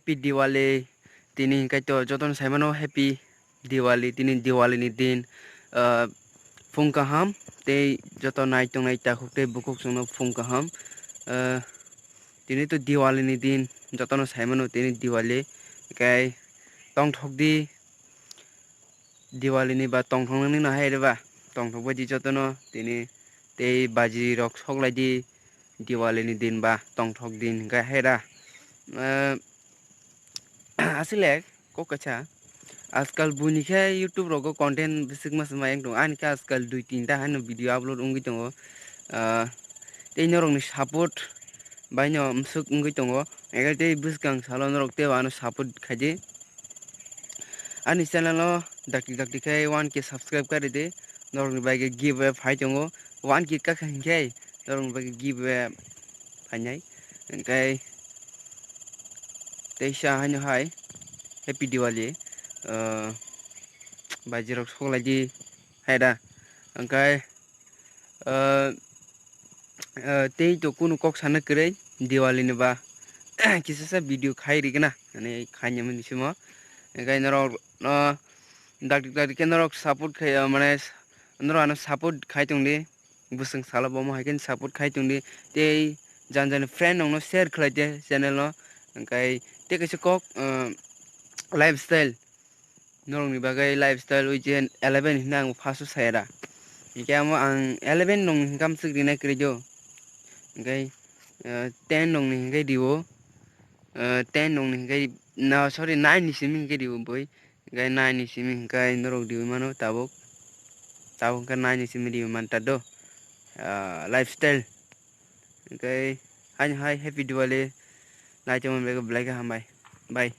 Happy Diwali tini kai to joton saimano happy Diwali tini Diwali ni din phung kaham te joton nai tong nai ta khukte bukuk sungno phung kaham tini to Diwali ni din joton saimano tini Diwali kai tong thok di Diwali ni ba tong thong ni na hai ba tong thok ba di jotono tini te baji rok soklai di Diwali ni din ba tong thok din ga hera asile ko kacha आजकल बुनिखे YouTube रोगो content बिसिक मास मायंग दं आनि का आजकल 2-3 टा हानो video upload उंगि दङ ते नरंनि सपोर्ट बायनो मसुक उंगि दङ एगा ते बिसगां सालन रok ते वानो सपोर्ट खादि आनि चैनल दाकि दाकि खाय 1k सब्सक्राइब करे दे नरंनि बायगे गिव अवे फाइ दङ 1k का खाय नरंनि बायगे गिव अवे फाइनाय ओंखाय तेसा हानो हाय हैप्पी दिवाली बाजी रok soklai di haida ओंखाय tei to kuno kok sana kरै Diwali ni ba kisasa video khai rigna ani khanya mani simo ओंखाय नरक no dak dak ke नरक support khai mane नरक ano support khai tongdi busung sala bomo haken support khai tongdi tei jan jan friend no share khlai de channel no ओंखाय te kaisa kok lifestyle नरंनि बागै lifestyle उइजेन 11 हिना आं फासो सायरा इके आं 11 नं हिंगाम सिग्रिनाय क्रिजो ओंखाय 10 नं हिंगाय दिवो 10 नं हिंगाय ना सॉरी 9 नि सिम हिंगाय दिवो बय ओंखाय 9 नि सिम हिंगाय नरक दिवो मानो ताबो का 9 नि सिम दिवो मान तादो lifestyle ओंखाय हाय हैप्पी दिवाली नाइटमन बेग ब्लैक हामबाय बाय